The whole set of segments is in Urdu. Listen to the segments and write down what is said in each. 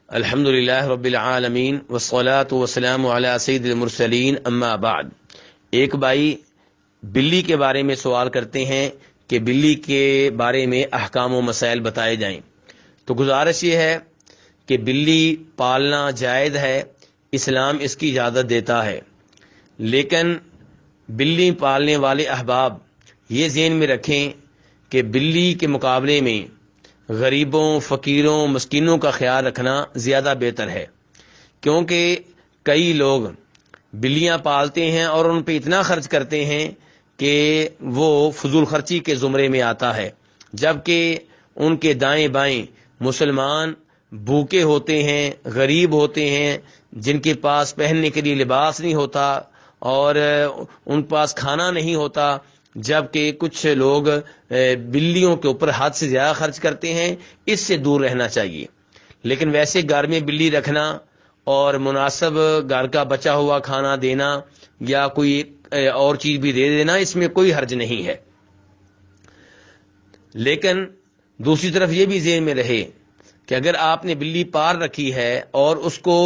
الحمدللہ رب العالمین والصلاة والسلام علی سید المرسلین اما بعد۔ ایک بھائی بلی کے بارے میں سوال کرتے ہیں کہ بلی کے بارے میں احکام و مسائل بتائے جائیں، تو گزارش یہ ہے کہ بلی پالنا جائز ہے، اسلام اس کی اجازت دیتا ہے، لیکن بلی پالنے والے احباب یہ ذہن میں رکھیں کہ بلی کے مقابلے میں غریبوں، فقیروں، مسکینوں کا خیال رکھنا زیادہ بہتر ہے، کیونکہ کئی لوگ بلیاں پالتے ہیں اور ان پہ اتنا خرچ کرتے ہیں کہ وہ فضول خرچی کے زمرے میں آتا ہے، جبکہ ان کے دائیں بائیں مسلمان بھوکے ہوتے ہیں، غریب ہوتے ہیں، جن کے پاس پہننے کے لیے لباس نہیں ہوتا اور ان پاس کھانا نہیں ہوتا، جبکہ کچھ لوگ بلیوں کے اوپر حد سے زیادہ خرچ کرتے ہیں۔ اس سے دور رہنا چاہیے، لیکن ویسے گھر میں بلی رکھنا اور مناسب گھر کا بچا ہوا کھانا دینا یا کوئی اور چیز بھی دے دینا، اس میں کوئی حرج نہیں ہے۔ لیکن دوسری طرف یہ بھی ذہن میں رہے کہ اگر آپ نے بلی پال رکھی ہے اور اس کو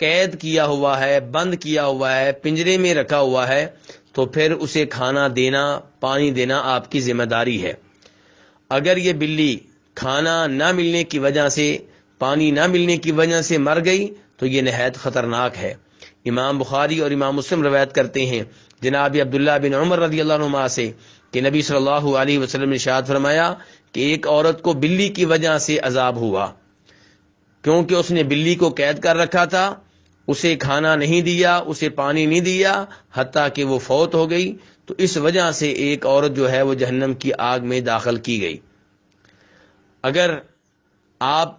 قید کیا ہوا ہے، بند کیا ہوا ہے، پنجرے میں رکھا ہوا ہے، تو پھر اسے کھانا دینا، پانی دینا آپ کی ذمہ داری ہے۔ اگر یہ بلی کھانا نہ ملنے کی وجہ سے، پانی نہ ملنے کی وجہ سے مر گئی تو یہ نہایت خطرناک ہے۔ امام بخاری اور امام مسلم روایت کرتے ہیں جناب عبداللہ بن عمر رضی اللہ عنہما سے کہ نبی صلی اللہ علیہ وسلم نے ارشاد فرمایا کہ ایک عورت کو بلی کی وجہ سے عذاب ہوا، کیونکہ اس نے بلی کو قید کر رکھا تھا، اسے کھانا نہیں دیا، اسے پانی نہیں دیا، حتیٰ کہ وہ فوت ہو گئی، تو اس وجہ سے ایک عورت جو ہے وہ جہنم کی آگ میں داخل کی گئی۔ اگر آپ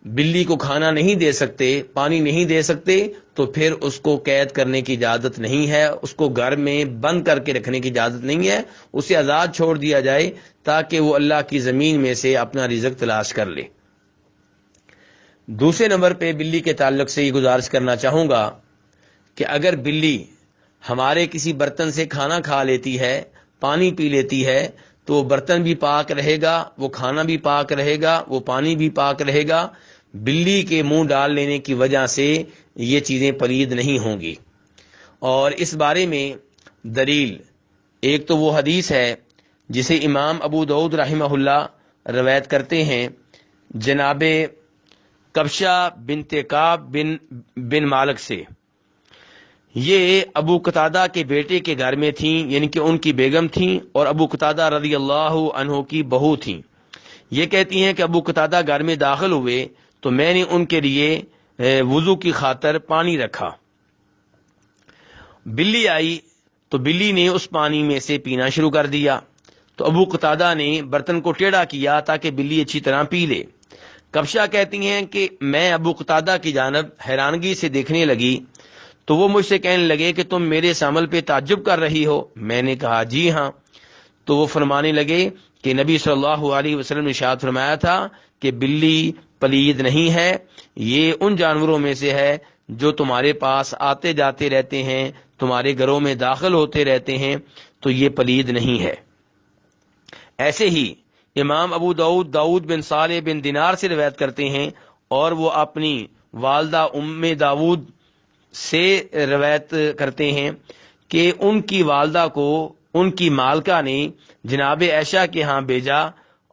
بلی کو کھانا نہیں دے سکتے، پانی نہیں دے سکتے، تو پھر اس کو قید کرنے کی اجازت نہیں ہے، اس کو گھر میں بند کر کے رکھنے کی اجازت نہیں ہے، اسے آزاد چھوڑ دیا جائے تاکہ وہ اللہ کی زمین میں سے اپنا رزق تلاش کر لے۔ دوسرے نمبر پہ بلی کے تعلق سے یہ گزارش کرنا چاہوں گا کہ اگر بلی ہمارے کسی برتن سے کھانا کھا لیتی ہے، پانی پی لیتی ہے، تو وہ برتن بھی پاک رہے گا، وہ کھانا بھی پاک رہے گا، وہ پانی بھی پاک رہے گا، بلی کے منہ ڈال لینے کی وجہ سے یہ چیزیں پلید نہیں ہوں گی۔ اور اس بارے میں دلیل ایک تو وہ حدیث ہے جسے امام ابو داؤد رحمہ اللہ روایت کرتے ہیں جناب کبشہ بنت کعب بن مالک سے، یہ ابو قتادہ کے بیٹے کے گھر میں تھیں، یعنی کہ ان کی بیگم تھیں اور ابو قتادہ رضی اللہ عنہ کی بہو تھیں۔ یہ کہتی ہیں کہ ابو قتادہ گھر میں داخل ہوئے تو میں نے ان کے لیے وضو کی خاطر پانی رکھا، بلی آئی تو بلی نے اس پانی میں سے پینا شروع کر دیا، تو ابو قتادہ نے برتن کو ٹیڑھا کیا تاکہ بلی اچھی طرح پی لے۔ کبشہ کہتی ہیں کہ میں ابو قتادہ کی جانب حیرانگی سے دیکھنے لگی تو وہ مجھ سے کہنے لگے کہ تم میرے اس عمل پہ تعجب کر رہی ہو؟ میں نے کہا جی ہاں۔ تو وہ فرمانے لگے کہ نبی صلی اللہ علیہ وسلم نے ارشاد فرمایا تھا کہ بلی پلید نہیں ہے، یہ ان جانوروں میں سے ہے جو تمہارے پاس آتے جاتے رہتے ہیں، تمہارے گھروں میں داخل ہوتے رہتے ہیں، تو یہ پلید نہیں ہے۔ ایسے ہی امام ابو داؤد بن صالح بن دینار سے روایت کرتے ہیں اور وہ اپنی والدہ ام داؤد سے روایت کرتے ہیں کہ ان کی والدہ کو ان کی مالکہ نے جناب عائشہ کے ہاں بھیجا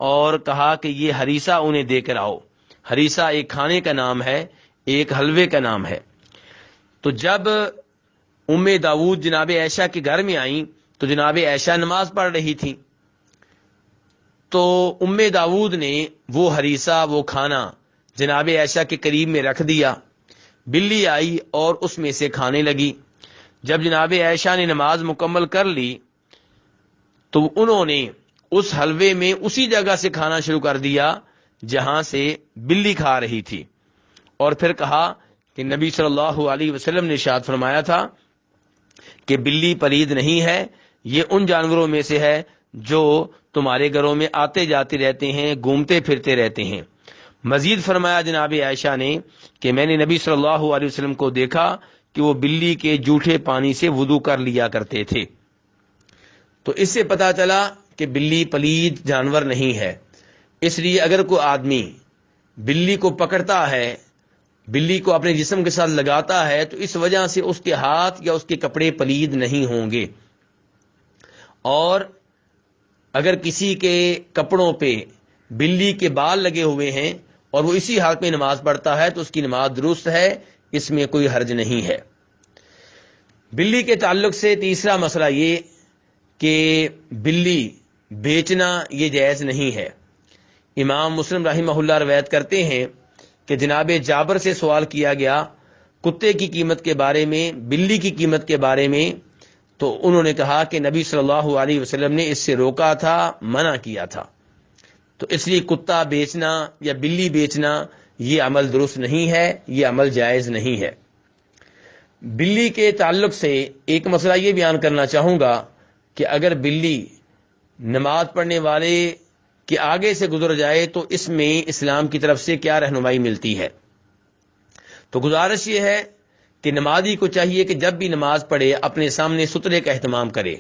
اور کہا کہ یہ ہریسہ انہیں دے کر آؤ۔ ہریسہ ایک کھانے کا نام ہے، ایک حلوے کا نام ہے۔ تو جب ام داؤد جناب عائشہ کے گھر میں آئیں تو جناب عائشہ نماز پڑھ رہی تھی، تو ام داؤد نے وہ ہریسہ، وہ کھانا جناب عائشہ کے قریب میں رکھ دیا، بلی آئی اور اس میں سے کھانے لگی۔ جب جناب عائشہ نے نماز مکمل کر لی تو انہوں نے اس حلوے میں اسی جگہ سے کھانا شروع کر دیا جہاں سے بلی کھا رہی تھی، اور پھر کہا کہ نبی صلی اللہ علیہ وسلم نے ارشاد فرمایا تھا کہ بلی پلید نہیں ہے، یہ ان جانوروں میں سے ہے جو تمہارے گھروں میں آتے جاتے رہتے ہیں، گھومتے پھرتے رہتے ہیں۔ مزید فرمایا جناب عائشہ نے کہ میں نے نبی صلی اللہ علیہ وسلم کو دیکھا کہ وہ بلی کے جوٹھے پانی سے وضو کر لیا کرتے تھے۔ تو اس سے پتہ چلا کہ بلی پلید جانور نہیں ہے۔ اس لیے اگر کوئی آدمی بلی کو پکڑتا ہے بلی کو اپنے جسم کے ساتھ لگاتا ہے تو اس وجہ سے اس کے ہاتھ یا اس کے کپڑے پلید نہیں ہوں گے، اور اگر کسی کے کپڑوں پہ بلی کے بال لگے ہوئے ہیں اور وہ اسی حالت میں نماز پڑھتا ہے تو اس کی نماز درست ہے، اس میں کوئی حرج نہیں ہے۔ بلی کے تعلق سے تیسرا مسئلہ یہ کہ بلی بیچنا یہ جائز نہیں ہے۔ امام مسلم رحمہ اللہ روایت کرتے ہیں کہ جناب جابر سے سوال کیا گیا کتے کی قیمت کے بارے میں، بلی کی قیمت کے بارے میں، تو انہوں نے کہا کہ نبی صلی اللہ علیہ وسلم نے اس سے روکا تھا، منع کیا تھا، تو اس لیے کتا بیچنا یا بلی بیچنا یہ عمل درست نہیں ہے، یہ عمل جائز نہیں ہے۔ بلی کے تعلق سے ایک مسئلہ یہ بیان کرنا چاہوں گا کہ اگر بلی نماز پڑھنے والے کے آگے سے گزر جائے تو اس میں اسلام کی طرف سے کیا رہنمائی ملتی ہے؟ تو گزارش یہ ہے کہ نمازی کو چاہیے کہ جب بھی نماز پڑھے اپنے سامنے سترے کا اہتمام کرے،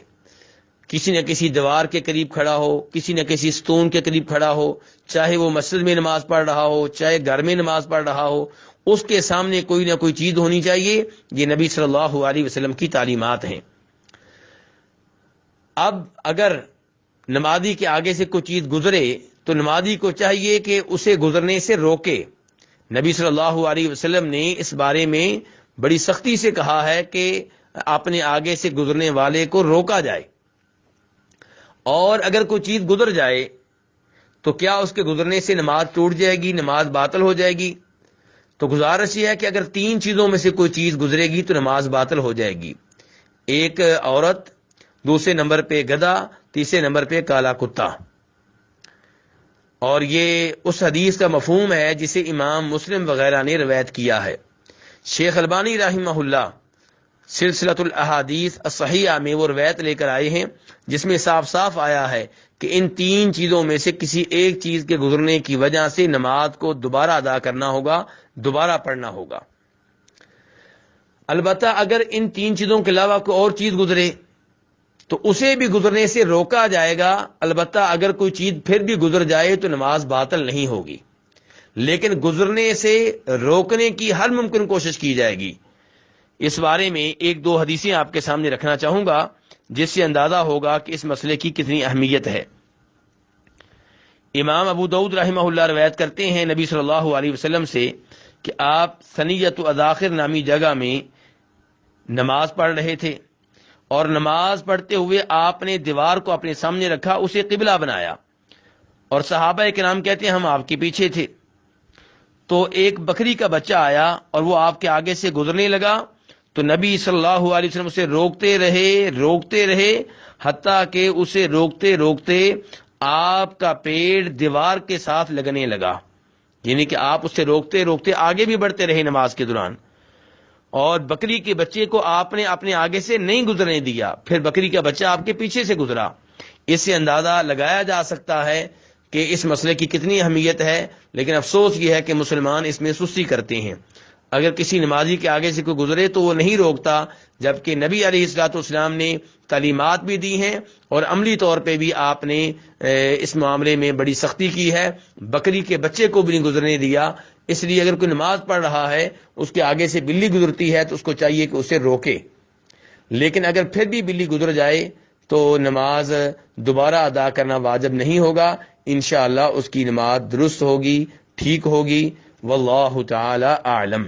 کسی نہ کسی دیوار کے قریب کھڑا ہو، کسی نہ کسی ستون کے قریب کھڑا ہو، چاہے وہ مسجد میں نماز پڑھ رہا ہو چاہے گھر میں نماز پڑھ رہا ہو، اس کے سامنے کوئی نہ کوئی چیز ہونی چاہیے۔ یہ نبی صلی اللہ علیہ وسلم کی تعلیمات ہیں۔ اب اگر نمازی کے آگے سے کوئی چیز گزرے تو نمازی کو چاہیے کہ اسے گزرنے سے روکے۔ نبی صلی اللہ علیہ وسلم نے اس بارے میں بڑی سختی سے کہا ہے کہ اپنے آگے سے گزرنے والے کو روکا جائے، اور اگر کوئی چیز گزر جائے تو کیا اس کے گزرنے سے نماز ٹوٹ جائے گی، نماز باطل ہو جائے گی؟ تو گزارش یہ ہے کہ اگر تین چیزوں میں سے کوئی چیز گزرے گی تو نماز باطل ہو جائے گی۔ ایک عورت، دوسرے نمبر پہ گدھا، تیسرے نمبر پہ کالا کتا۔ اور یہ اس حدیث کا مفہوم ہے جسے امام مسلم وغیرہ نے روایت کیا ہے۔ شیخ البانی رحمہ اللہ سلسلۃ الاحادیث الصحیحہ میں وہ روایت لے کر آئے ہیں جس میں صاف صاف آیا ہے کہ ان تین چیزوں میں سے کسی ایک چیز کے گزرنے کی وجہ سے نماز کو دوبارہ ادا کرنا ہوگا، دوبارہ پڑھنا ہوگا۔ البتہ اگر ان تین چیزوں کے علاوہ کوئی اور چیز گزرے تو اسے بھی گزرنے سے روکا جائے گا، البتہ اگر کوئی چیز پھر بھی گزر جائے تو نماز باطل نہیں ہوگی، لیکن گزرنے سے روکنے کی ہر ممکن کوشش کی جائے گی۔ اس بارے میں ایک دو حدیثیں آپ کے سامنے رکھنا چاہوں گا جس سے اندازہ ہوگا کہ اس مسئلے کی کتنی اہمیت ہے۔ امام ابو داؤد رحمہ اللہ روایت کرتے ہیں نبی صلی اللہ علیہ وسلم سے کہ آپ ثنیۃ اذاخر نامی جگہ میں نماز پڑھ رہے تھے، اور نماز پڑھتے ہوئے آپ نے دیوار کو اپنے سامنے رکھا، اسے قبلہ بنایا، اور صحابہ کرام کہتے ہیں ہم آپ کے پیچھے تھے، تو ایک بکری کا بچہ آیا اور وہ آپ کے آگے سے گزرنے لگا، تو نبی صلی اللہ علیہ وسلم اسے روکتے رہے حتیٰ کہ اسے روکتے روکتے آپ کا پیٹ دیوار کے ساتھ لگنے لگا، یعنی کہ آپ اسے روکتے روکتے آگے بھی بڑھتے رہے نماز کے دوران، اور بکری کے بچے کو آپ نے اپنے آگے سے نہیں گزرنے دیا، پھر بکری کا بچہ آپ کے پیچھے سے گزرا۔ اس سے اندازہ لگایا جا سکتا ہے کہ اس مسئلے کی کتنی اہمیت ہے، لیکن افسوس یہ ہے کہ مسلمان اس میں سستی کرتے ہیں۔ اگر کسی نمازی کے آگے سے کوئی گزرے تو وہ نہیں روکتا، جبکہ نبی علیہ الصلوۃ والسلام نے تعلیمات بھی دی ہیں اور عملی طور پہ بھی آپ نے اس معاملے میں بڑی سختی کی ہے، بکری کے بچے کو بھی نہیں گزرنے دیا۔ اس لیے اگر کوئی نماز پڑھ رہا ہے اس کے آگے سے بلی گزرتی ہے تو اس کو چاہیے کہ اسے روکے، لیکن اگر پھر بھی بلی گزر جائے تو نماز دوبارہ ادا کرنا واجب نہیں ہوگا، انشاءاللہ اس کی نماز درست ہوگی، ٹھیک ہوگی۔ واللہ تعالی اعلم۔